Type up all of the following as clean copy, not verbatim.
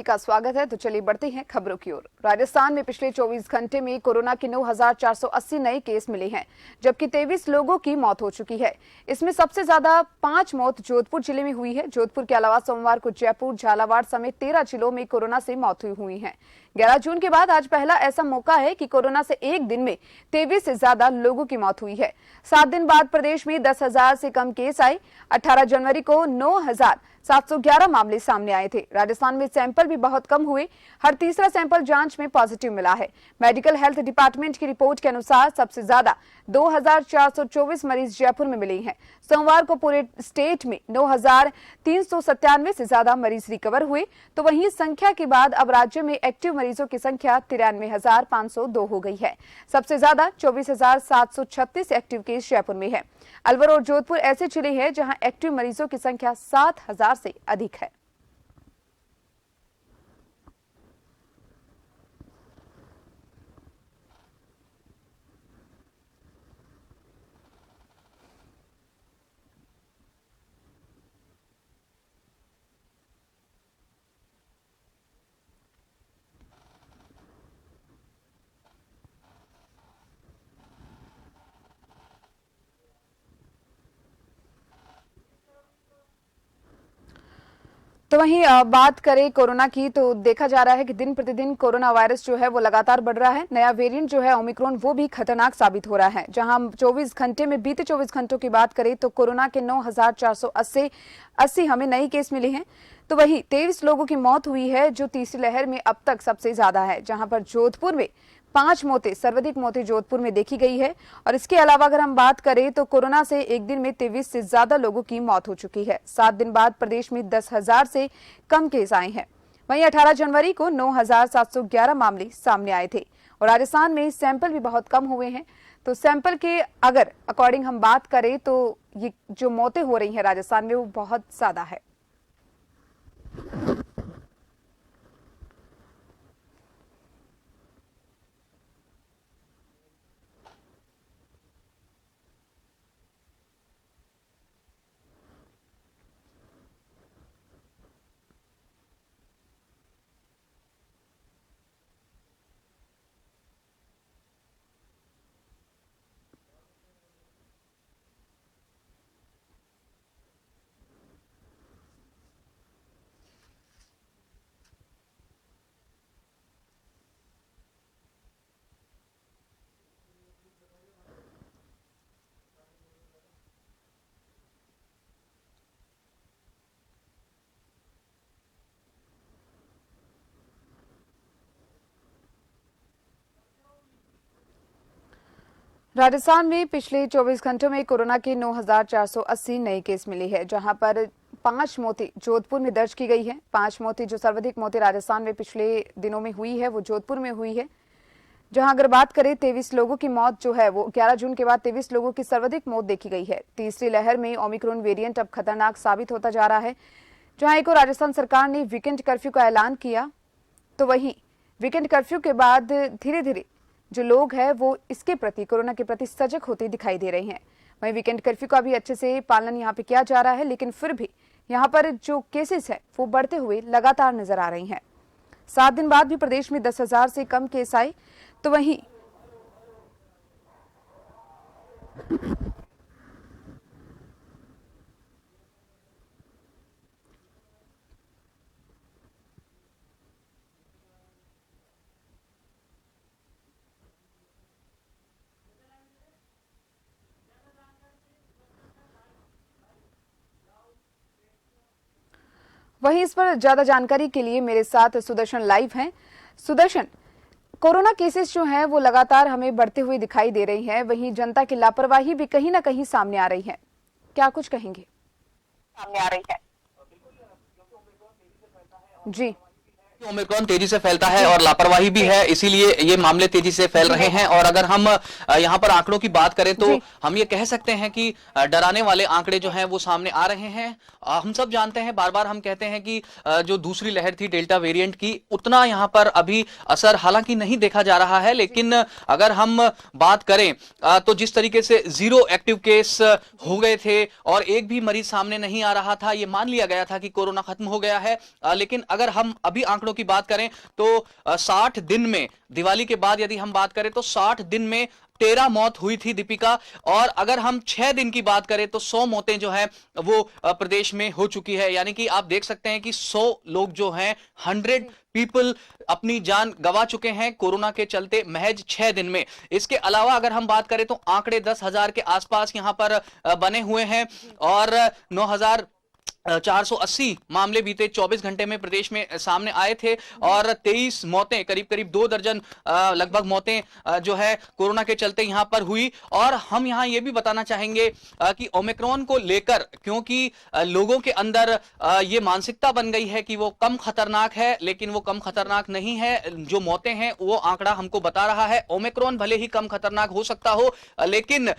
का स्वागत है। तो चलिए बढ़ते हैं खबरों की ओर। राजस्थान में पिछले 24 घंटे में कोरोना के 9,480 नए केस मिले हैं, जबकि 23 लोगों की मौत हो चुकी है। इसमें सबसे ज्यादा 5 मौत जोधपुर जिले में हुई है। जोधपुर के अलावा सोमवार को जयपुर, झालावाड़ समेत 13 जिलों में कोरोना से मौत हुई है। 11 जून के बाद आज पहला ऐसा मौका है कि कोरोना से एक दिन में 23 से ज्यादा लोगों की मौत हुई है। 7 दिन बाद प्रदेश में 10,000 से कम केस आए। 18 जनवरी को 9,711 मामले सामने आए थे। राजस्थान में सैंपल भी बहुत कम हुए। हर तीसरा सैंपल जांच में पॉजिटिव मिला है। मेडिकल हेल्थ डिपार्टमेंट की रिपोर्ट के अनुसार सबसे ज्यादा 2,424 मरीज जयपुर में मिले हैं। सोमवार को पूरे स्टेट में 9,397 से ज्यादा मरीज रिकवर हुए। तो वहीं संख्या के बाद अब राज्य में एक्टिव मरीजों की संख्या 93,502 हो गई है। सबसे ज्यादा 24,736 एक्टिव केस जयपुर में है। अलवर और जोधपुर ऐसे जिले हैं जहां एक्टिव मरीजों की संख्या 7,000 से अधिक है। तो वहीं बात करें कोरोना की, तो देखा जा रहा है कि दिन प्रतिदिन कोरोना वायरस जो है वो लगातार बढ़ रहा है। नया वेरिएंट जो है ओमिक्रॉन, वो भी खतरनाक साबित हो रहा है। जहां हम 24 घंटे में बीते 24 घंटों की बात करें तो कोरोना के 9,480 हमें नए केस मिले हैं। तो वहीं 23 लोगों की मौत हुई है, जो तीसरी लहर में अब तक सबसे ज्यादा है। जहां पर जोधपुर में 5 मौतें, सर्वाधिक मौतें जोधपुर में देखी गई है। और इसके अलावा अगर हम बात करें तो कोरोना से एक दिन में 23 से ज्यादा लोगों की मौत हो चुकी है। 7 दिन बाद प्रदेश में 10,000 से कम केस आए हैं। वहीं 18 जनवरी को 9,711 मामले सामने आए थे। और राजस्थान में सैंपल भी बहुत कम हुए हैं। तो सैंपल के अगर अकॉर्डिंग हम बात करें तो ये जो मौतें हो रही हैं राजस्थान में, वो बहुत ज्यादा है। राजस्थान में पिछले 24 घंटों में कोरोना के 9,480 नए केस मिले हैं, जहां पर 5 मौतें जोधपुर में दर्ज की गई है। 5 मौतें, जो सर्वाधिक मौतें राजस्थान में पिछले दिनों में हुई है, वो जोधपुर में हुई है। जहां अगर बात करें 23 लोगों की मौत जो है वो 11 जून के बाद 23 लोगों की सर्वाधिक मौत देखी गई है। तीसरी लहर में ओमिक्रॉन वेरिएंट अब खतरनाक साबित होता जा रहा है। जहां एक और राजस्थान सरकार ने वीकेंड कर्फ्यू का ऐलान किया। तो वहीं वीकेंड कर्फ्यू के बाद धीरे धीरे जो लोग हैं वो इसके प्रति, कोरोना के प्रति सजग होते दिखाई दे रहे हैं। वहीं वीकेंड कर्फ्यू का भी अच्छे से पालन यहाँ पे किया जा रहा है, लेकिन फिर भी यहाँ पर जो केसेस है वो बढ़ते हुए लगातार नजर आ रही हैं। 7 दिन बाद भी प्रदेश में 10,000 से कम केस आए। तो वहीं इस पर ज्यादा जानकारी के लिए मेरे साथ सुदर्शन लाइव हैं। सुदर्शन, कोरोना केसेस जो हैं वो लगातार हमें बढ़ते हुए दिखाई दे रही हैं। वहीं जनता की लापरवाही भी कहीं ना कहीं सामने आ रही है। क्या कुछ कहेंगे? सामने आ रही है जी। ओमिक्रॉन तेजी से फैलता है और लापरवाही भी है, इसीलिए ये मामले तेजी से फैल रहे हैं। और अगर हम यहाँ पर आंकड़ों की बात करें तो हम ये कह सकते हैं कि डराने वाले आंकड़े जो हैं वो सामने आ रहे हैं। हम सब जानते हैं, बार बार हम कहते हैं कि जो दूसरी लहर थी डेल्टा वेरिएंट की, उतना यहाँ पर अभी असर हालांकि नहीं देखा जा रहा है। लेकिन अगर हम बात करें तो जिस तरीके से 0 एक्टिव केस हो गए थे और एक भी मरीज सामने नहीं आ रहा था, ये मान लिया गया था कि कोरोना खत्म हो गया है। लेकिन अगर हम अभी आंकड़ों आंकड़ों की बात करें तो 60 दिन में, दिवाली के बाद यदि हम बात करें तो 60 दिन में 13 मौत हुई थी दीपिका। और अगर हम 6 दिन की बात करें तो 100 मौतें जो है वो प्रदेश में हो चुकी है। यानी कि आप देख सकते हैं कि 100 लोग जो हैं, 100 पीपल अपनी जान गंवा चुके हैं कोरोना के चलते महज 6 दिन में। इसके अलावा अगर हम बात करें तो आंकड़े 10,000 के आसपास यहां पर बने हुए हैं और 9,480 मामले बीते 24 घंटे में प्रदेश में सामने आए थे और 23 मौतें, करीब करीब 2 दर्जन लगभग मौतें जो है कोरोना के चलते यहां पर हुई। और हम यहां ये भी बताना चाहेंगे कि ओमिक्रॉन को लेकर, क्योंकि लोगों के अंदर ये मानसिकता बन गई है कि वो कम खतरनाक है, लेकिन वो कम खतरनाक नहीं है। जो मौतें हैं वो आंकड़ा हमको बता रहा है। ओमिक्रॉन भले ही कम खतरनाक हो सकता हो, लेकिन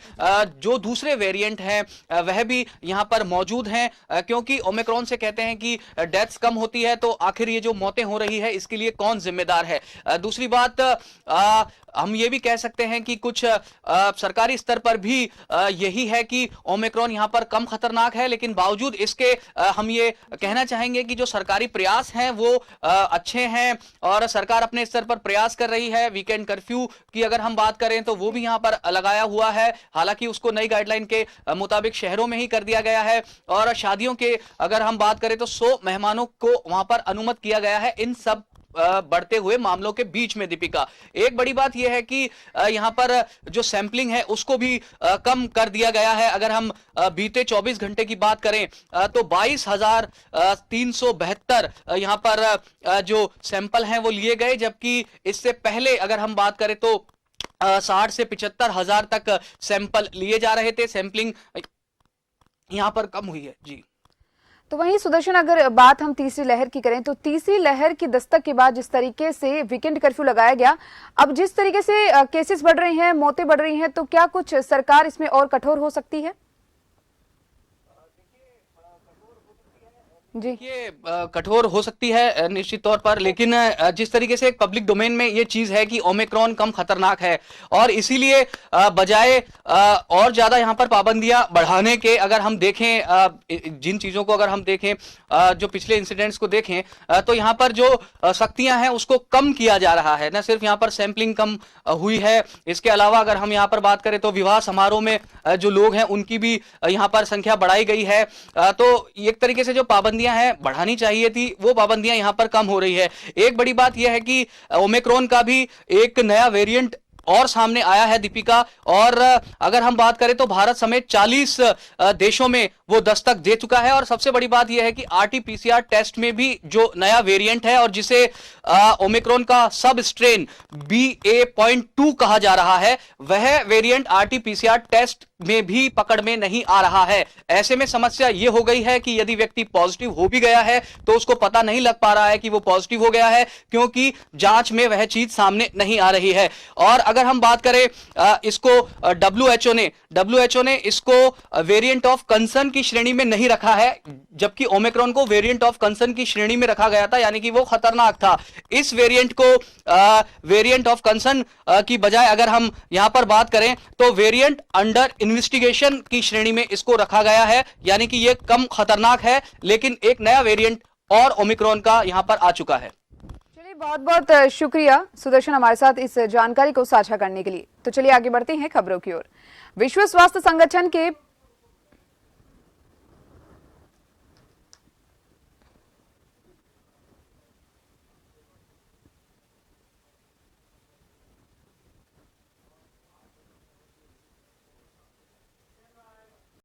जो दूसरे वेरिएंट हैं वह भी यहां पर मौजूद हैं, क्योंकि ओमिक्रॉन से कहते हैं कि डेथ्स कम होती है, तो आखिर ये जो मौतें हो रही है इसके लिए कौन जिम्मेदार है। दूसरी बात, हम ये भी कह सकते हैं कि कुछ सरकारी स्तर पर भी यही है कि ओमिक्रॉन यहां पर कम खतरनाक है, लेकिन बावजूद इसके हम ये कहना चाहेंगे कि जो सरकारी प्रयास हैं वो अच्छे हैं और सरकार अपने स्तर पर प्रयास कर रही है। वीकेंड कर्फ्यू की अगर हम बात करें तो वो भी यहां पर लगाया हुआ है, हालांकि उसको नई गाइडलाइन के मुताबिक शहरों में ही कर दिया गया है। और शादियों के अगर हम बात करें तो 100 मेहमानों को वहां पर अनुमत किया गया है, इन सब बढ़ते हुए मामलों के बीच में। दीपिका, एक बड़ी बात यह है कि यहां पर जो सैंपलिंग है उसको भी कम कर दिया गया है। अगर हम बीते 24 घंटे की बात करें तो 22,372 यहां पर जो सैंपल हैं वो लिए गए, जबकि इससे पहले अगर हम बात करें तो 60 से 75,000 तक सैंपल लिए जा रहे थे। सैंपलिंग यहां पर कम हुई है जी। तो वहीं सुदर्शन, अगर बात हम तीसरी लहर की करें तो तीसरी लहर की दस्तक के बाद जिस तरीके से वीकेंड कर्फ्यू लगाया गया, अब जिस तरीके से केसेस बढ़ रहे हैं, मौतें बढ़ रही हैं, तो क्या कुछ सरकार इसमें और कठोर हो सकती है? जी, ये कठोर हो सकती है निश्चित तौर पर, लेकिन जिस तरीके से पब्लिक डोमेन में ये चीज है कि ओमिक्रॉन कम खतरनाक है और इसीलिए बजाय और ज्यादा यहाँ पर पाबंदियां बढ़ाने के, अगर हम देखें जिन चीजों को अगर हम देखें, जो पिछले इंसिडेंट्स को देखें तो यहाँ पर जो सख्तियां हैं उसको कम किया जा रहा है। न सिर्फ यहाँ पर सैंपलिंग कम हुई है, इसके अलावा अगर हम यहाँ पर बात करें तो विवाह समारोह में जो लोग हैं उनकी भी यहाँ पर संख्या बढ़ाई गई है। तो एक तरीके से जो पाबंदियां हैं बढ़ानी चाहिए थी, वो पाबंदियां यहां पर कम हो रही है। एक बड़ी बात यह है कि ओमिक्रॉन का भी एक नया वेरिएंट और सामने आया है दीपिका, और अगर हम बात करें तो भारत समेत 40 देशों में वो दस्तक दे चुका है। और सबसे बड़ी बात यह है कि आरटी-पीसीआर टेस्ट में भी जो नया वेरिएंट है और जिसे ओमिक्रॉन का सब स्ट्रेन BA.2 कहा जा रहा है, वह वेरिएंट आरटी-पीसीआर टेस्ट में भी पकड़ में नहीं आ रहा है। ऐसे में समस्या यह हो गई है कि यदि व्यक्ति पॉजिटिव हो भी गया है तो उसको पता नहीं लग पा रहा है कि वो पॉजिटिव हो गया है, क्योंकि जांच में वह चीज सामने नहीं आ रही है। और अगर हम बात करें इसको WHO ने इसको वेरिएंट ऑफ कंसर्न की श्रेणी में नहीं रखा है, जबकि ओमिक्रॉन को वेरिएंट ऑफ कंसर्न की श्रेणी में रखा गया था, यानी कि वो खतरनाक था। इस वेरिएंट को वेरिएंट ऑफ कंसर्न की बजाय अगर हम यहां पर बात करें तो वेरिएंट अंडर इन्वेस्टिगेशन की श्रेणी में इसको रखा गया है, यानी कि ये कम खतरनाक है, लेकिन एक नया वेरिएंट और ओमिक्रॉन का यहां पर आ चुका है। चलिए, बहुत बहुत शुक्रिया सुदर्शन हमारे साथ इस जानकारी को साझा करने के लिए। तो चलिए आगे बढ़ते हैं खबरों की ओर। विश्व स्वास्थ्य संगठन के